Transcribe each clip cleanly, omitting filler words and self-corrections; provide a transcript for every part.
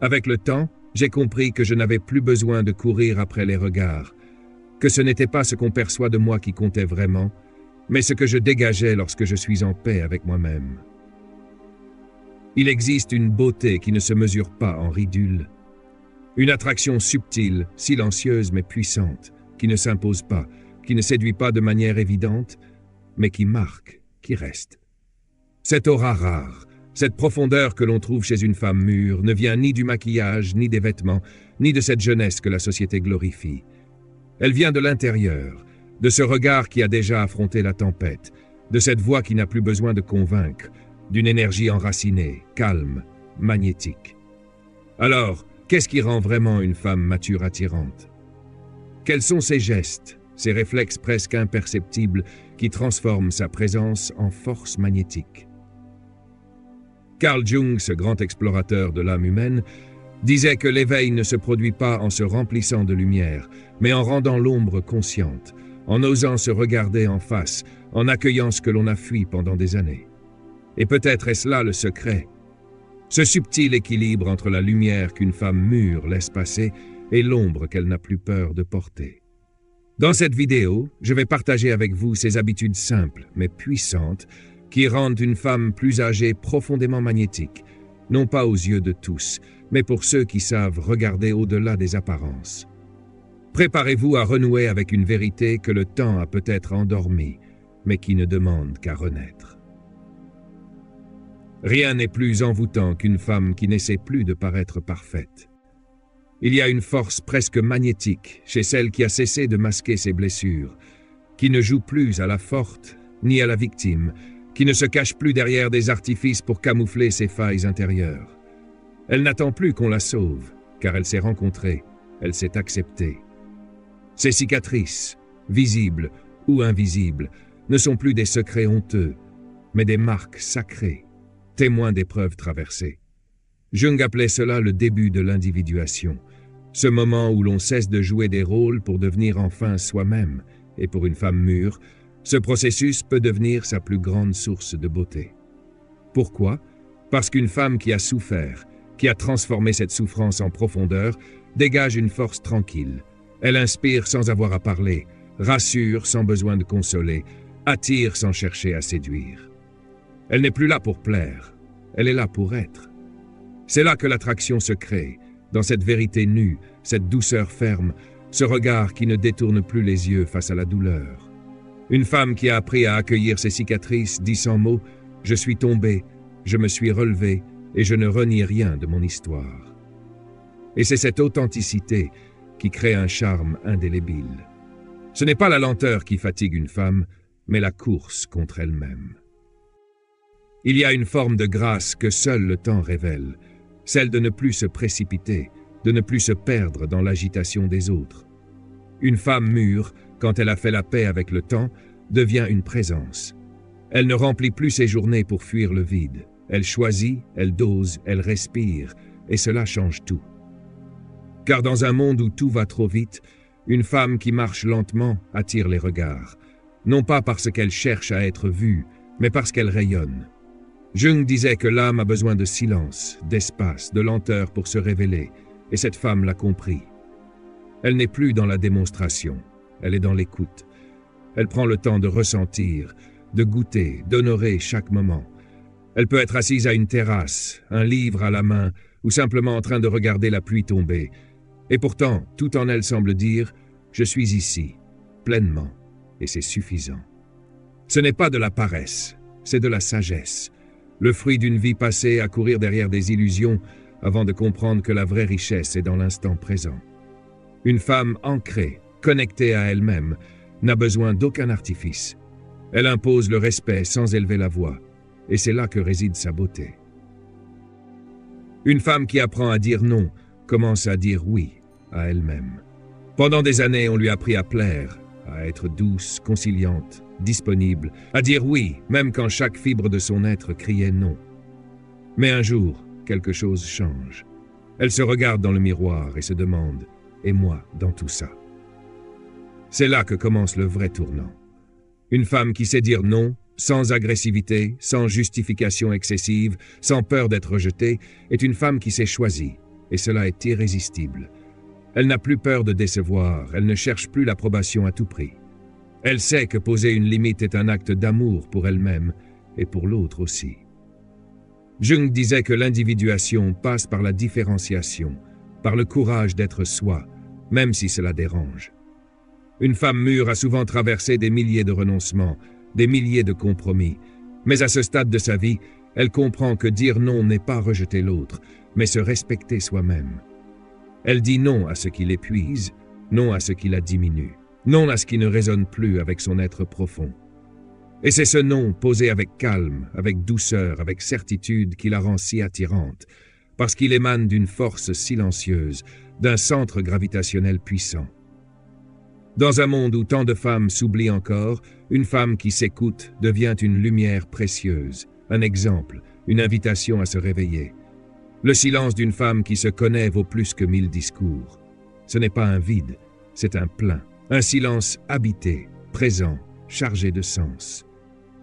Avec le temps, j'ai compris que je n'avais plus besoin de courir après les regards, que ce n'était pas ce qu'on perçoit de moi qui comptait vraiment, mais ce que je dégageais lorsque je suis en paix avec moi-même. Il existe une beauté qui ne se mesure pas en ridule, une attraction subtile, silencieuse mais puissante, qui ne s'impose pas, qui ne séduit pas de manière évidente, mais qui marque, qui reste. Cette aura rare, cette profondeur que l'on trouve chez une femme mûre ne vient ni du maquillage, ni des vêtements, ni de cette jeunesse que la société glorifie. Elle vient de l'intérieur, de ce regard qui a déjà affronté la tempête, de cette voix qui n'a plus besoin de convaincre, d'une énergie enracinée, calme, magnétique. Alors, qu'est-ce qui rend vraiment une femme mature attirante? Quels sont ses gestes, ses réflexes presque imperceptibles qui transforment sa présence en force magnétique? Carl Jung, ce grand explorateur de l'âme humaine, disait que l'éveil ne se produit pas en se remplissant de lumière, mais en rendant l'ombre consciente, en osant se regarder en face, en accueillant ce que l'on a fui pendant des années. Et peut-être est-ce là le secret, ce subtil équilibre entre la lumière qu'une femme mûre laisse passer et l'ombre qu'elle n'a plus peur de porter. Dans cette vidéo, je vais partager avec vous ces habitudes simples mais puissantes qui rendent une femme plus âgée profondément magnétique, non pas aux yeux de tous, mais pour ceux qui savent regarder au-delà des apparences. Préparez-vous à renouer avec une vérité que le temps a peut-être endormie, mais qui ne demande qu'à renaître. Rien n'est plus envoûtant qu'une femme qui n'essaie plus de paraître parfaite. Il y a une force presque magnétique chez celle qui a cessé de masquer ses blessures, qui ne joue plus à la forte ni à la victime, qui ne se cache plus derrière des artifices pour camoufler ses failles intérieures. Elle n'attend plus qu'on la sauve, car elle s'est rencontrée, elle s'est acceptée. Ses cicatrices, visibles ou invisibles, ne sont plus des secrets honteux, mais des marques sacrées, témoins d'épreuves traversées. Jung appelait cela le début de l'individuation, ce moment où l'on cesse de jouer des rôles pour devenir enfin soi-même, et pour une femme mûre, ce processus peut devenir sa plus grande source de beauté. Pourquoi? Parce qu'une femme qui a souffert, qui a transformé cette souffrance en profondeur, dégage une force tranquille. Elle inspire sans avoir à parler, rassure sans besoin de consoler, attire sans chercher à séduire. Elle n'est plus là pour plaire, elle est là pour être. C'est là que l'attraction se crée, dans cette vérité nue, cette douceur ferme, ce regard qui ne détourne plus les yeux face à la douleur. Une femme qui a appris à accueillir ses cicatrices dit sans mots « Je suis tombée, je me suis relevée et je ne renie rien de mon histoire ». Et c'est cette authenticité qui crée un charme indélébile. Ce n'est pas la lenteur qui fatigue une femme, mais la course contre elle-même. Il y a une forme de grâce que seul le temps révèle, celle de ne plus se précipiter, de ne plus se perdre dans l'agitation des autres. Une femme mûre, quand elle a fait la paix avec le temps, devient une présence. Elle ne remplit plus ses journées pour fuir le vide. Elle choisit, elle dose, elle respire, et cela change tout. Car dans un monde où tout va trop vite, une femme qui marche lentement attire les regards, non pas parce qu'elle cherche à être vue, mais parce qu'elle rayonne. Jung disait que l'âme a besoin de silence, d'espace, de lenteur pour se révéler, et cette femme l'a compris. Elle n'est plus dans la démonstration, elle est dans l'écoute. Elle prend le temps de ressentir, de goûter, d'honorer chaque moment. Elle peut être assise à une terrasse, un livre à la main, ou simplement en train de regarder la pluie tomber. Et pourtant, tout en elle semble dire « Je suis ici, pleinement, et c'est suffisant ». Ce n'est pas de la paresse, c'est de la sagesse. Le fruit d'une vie passée à courir derrière des illusions avant de comprendre que la vraie richesse est dans l'instant présent. Une femme ancrée, connectée à elle-même, n'a besoin d'aucun artifice. Elle impose le respect sans élever la voix, et c'est là que réside sa beauté. Une femme qui apprend à dire non commence à dire oui à elle-même. Pendant des années, on lui a appris à plaire, à être douce, conciliante, disponible, à dire oui, même quand chaque fibre de son être criait non. Mais un jour, quelque chose change. Elle se regarde dans le miroir et se demande « Et moi dans tout ça ?» C'est là que commence le vrai tournant. Une femme qui sait dire non, sans agressivité, sans justification excessive, sans peur d'être rejetée, est une femme qui s'est choisie, et cela est irrésistible. Elle n'a plus peur de décevoir, elle ne cherche plus l'approbation à tout prix. Elle sait que poser une limite est un acte d'amour pour elle-même et pour l'autre aussi. Jung disait que l'individuation passe par la différenciation, par le courage d'être soi, même si cela dérange. Une femme mûre a souvent traversé des milliers de renoncements, des milliers de compromis, mais à ce stade de sa vie, elle comprend que dire non n'est pas rejeter l'autre, mais se respecter soi-même. Elle dit non à ce qui l'épuise, non à ce qui la diminue, non à ce qui ne résonne plus avec son être profond. Et c'est ce non posé avec calme, avec douceur, avec certitude qui la rend si attirante, parce qu'il émane d'une force silencieuse, d'un centre gravitationnel puissant. Dans un monde où tant de femmes s'oublient encore, une femme qui s'écoute devient une lumière précieuse, un exemple, une invitation à se réveiller. Le silence d'une femme qui se connaît vaut plus que 1000 discours. Ce n'est pas un vide, c'est un plein, un silence habité, présent, chargé de sens.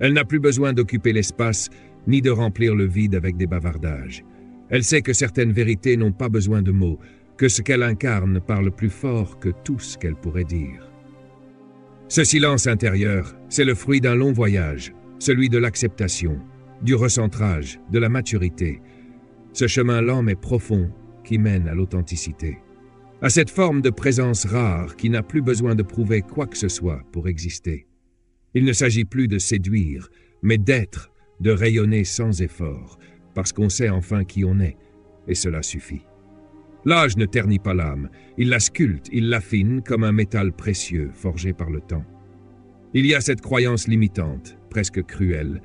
Elle n'a plus besoin d'occuper l'espace, ni de remplir le vide avec des bavardages. Elle sait que certaines vérités n'ont pas besoin de mots, que ce qu'elle incarne parle plus fort que tout ce qu'elle pourrait dire. Ce silence intérieur, c'est le fruit d'un long voyage, celui de l'acceptation, du recentrage, de la maturité. Ce chemin lent mais profond qui mène à l'authenticité. À cette forme de présence rare qui n'a plus besoin de prouver quoi que ce soit pour exister. Il ne s'agit plus de séduire, mais d'être, de rayonner sans effort, parce qu'on sait enfin qui on est, et cela suffit. L'âge ne ternit pas l'âme, il la sculpte, il l'affine comme un métal précieux forgé par le temps. Il y a cette croyance limitante, presque cruelle,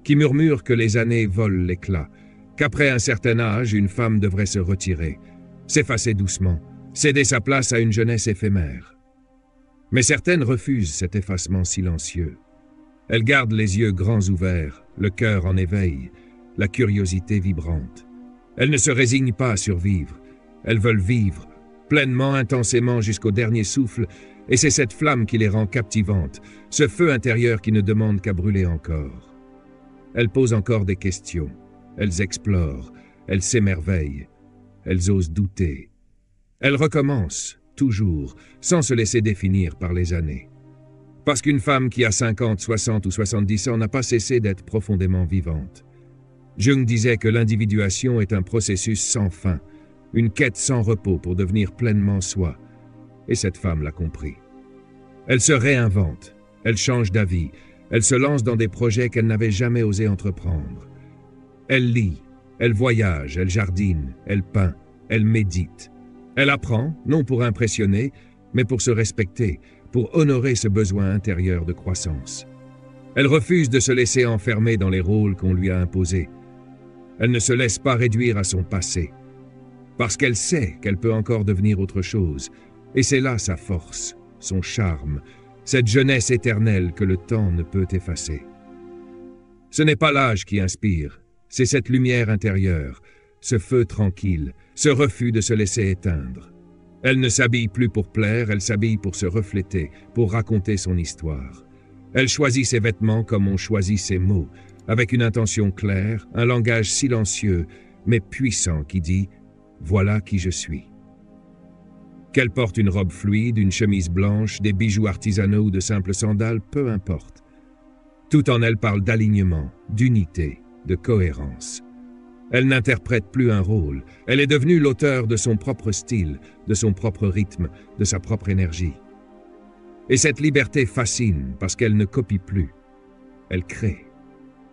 qui murmure que les années volent l'éclat, qu'après un certain âge, une femme devrait se retirer, s'effacer doucement, céder sa place à une jeunesse éphémère. Mais certaines refusent cet effacement silencieux. Elles gardent les yeux grands ouverts, le cœur en éveil, la curiosité vibrante. Elles ne se résignent pas à survivre. Elles veulent vivre, pleinement, intensément jusqu'au dernier souffle, et c'est cette flamme qui les rend captivantes, ce feu intérieur qui ne demande qu'à brûler encore. Elles posent encore des questions, elles explorent, elles s'émerveillent, elles osent douter. Elles recommencent, toujours, sans se laisser définir par les années. Parce qu'une femme qui a 50, 60 ou 70 ans n'a pas cessé d'être profondément vivante. Jung disait que l'individuation est un processus sans fin, une quête sans repos pour devenir pleinement soi. Et cette femme l'a compris. Elle se réinvente, elle change d'avis, elle se lance dans des projets qu'elle n'avait jamais osé entreprendre. Elle lit, elle voyage, elle jardine, elle peint, elle médite. Elle apprend, non pour impressionner, mais pour se respecter, pour honorer ce besoin intérieur de croissance. Elle refuse de se laisser enfermer dans les rôles qu'on lui a imposés. Elle ne se laisse pas réduire à son passé. Parce qu'elle sait qu'elle peut encore devenir autre chose, et c'est là sa force, son charme, cette jeunesse éternelle que le temps ne peut effacer. Ce n'est pas l'âge qui inspire, c'est cette lumière intérieure, ce feu tranquille, ce refus de se laisser éteindre. Elle ne s'habille plus pour plaire, elle s'habille pour se refléter, pour raconter son histoire. Elle choisit ses vêtements comme on choisit ses mots, avec une intention claire, un langage silencieux, mais puissant qui dit « Voilà qui je suis ». Qu'elle porte une robe fluide, une chemise blanche, des bijoux artisanaux ou de simples sandales, peu importe. Tout en elle parle d'alignement, d'unité, de cohérence. Elle n'interprète plus un rôle, elle est devenue l'auteur de son propre style, de son propre rythme, de sa propre énergie. Et cette liberté fascine parce qu'elle ne copie plus. Elle crée.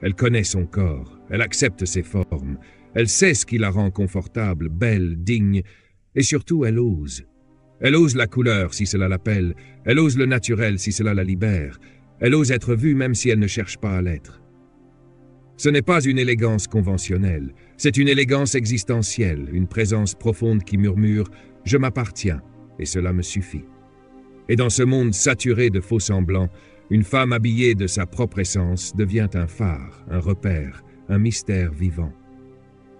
Elle connaît son corps, elle accepte ses formes, elle sait ce qui la rend confortable, belle, digne, et surtout elle ose. Elle ose la couleur si cela l'appelle, elle ose le naturel si cela la libère, elle ose être vue même si elle ne cherche pas à l'être. Ce n'est pas une élégance conventionnelle, c'est une élégance existentielle, une présence profonde qui murmure « Je m'appartiens » et cela me suffit. Et dans ce monde saturé de faux semblants, une femme habillée de sa propre essence devient un phare, un repère, un mystère vivant.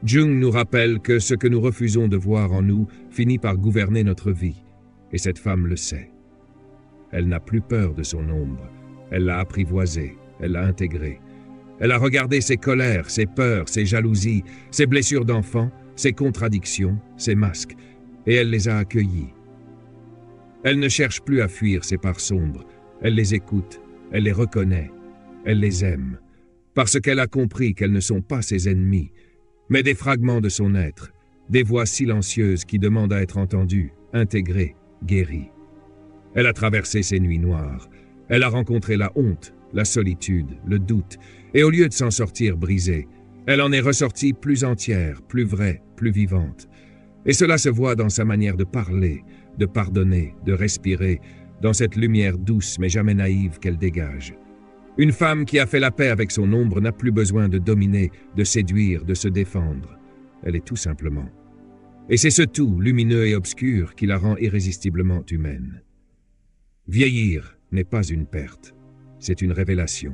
Jung nous rappelle que ce que nous refusons de voir en nous finit par gouverner notre vie, et cette femme le sait. Elle n'a plus peur de son ombre, elle l'a apprivoisée, elle l'a intégrée. Elle a regardé ses colères, ses peurs, ses jalousies, ses blessures d'enfant, ses contradictions, ses masques, et elle les a accueillis. Elle ne cherche plus à fuir ces parts sombres, elle les écoute, elle les reconnaît, elle les aime, parce qu'elle a compris qu'elles ne sont pas ses ennemis, mais des fragments de son être, des voix silencieuses qui demandent à être entendues, intégrées, guéries. Elle a traversé ces nuits noires, elle a rencontré la honte, la solitude, le doute, et au lieu de s'en sortir brisée, elle en est ressortie plus entière, plus vraie, plus vivante. Et cela se voit dans sa manière de parler, de pardonner, de respirer, dans cette lumière douce mais jamais naïve qu'elle dégage. Une femme qui a fait la paix avec son ombre n'a plus besoin de dominer, de séduire, de se défendre. Elle est tout simplement. Et c'est ce tout, lumineux et obscur, qui la rend irrésistiblement humaine. Vieillir n'est pas une perte, c'est une révélation.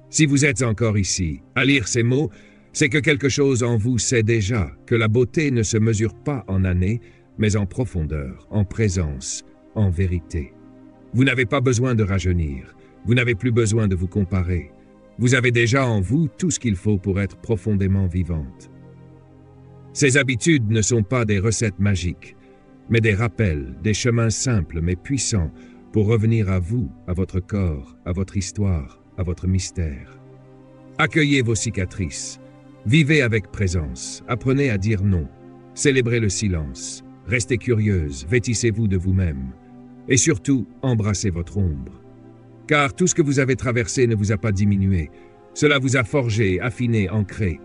Si vous êtes encore ici, à lire ces mots, c'est que quelque chose en vous sait déjà que la beauté ne se mesure pas en années, mais en profondeur, en présence, en vérité. Vous n'avez pas besoin de rajeunir, vous n'avez plus besoin de vous comparer. Vous avez déjà en vous tout ce qu'il faut pour être profondément vivante. Ces habitudes ne sont pas des recettes magiques, mais des rappels, des chemins simples mais puissants pour revenir à vous, à votre corps, à votre histoire, à votre mystère. Accueillez vos cicatrices, vivez avec présence, apprenez à dire non, célébrez le silence, restez curieuse, vêtissez-vous de vous-même, et surtout, embrassez votre ombre. Car tout ce que vous avez traversé ne vous a pas diminué, cela vous a forgé, affiné, ancré.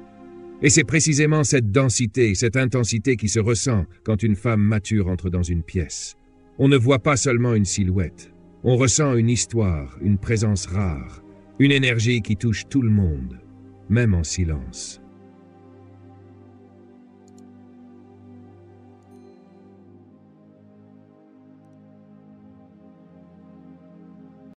Et c'est précisément cette densité, cette intensité qui se ressent quand une femme mature entre dans une pièce. On ne voit pas seulement une silhouette, on ressent une histoire, une présence rare, une énergie qui touche tout le monde, même en silence.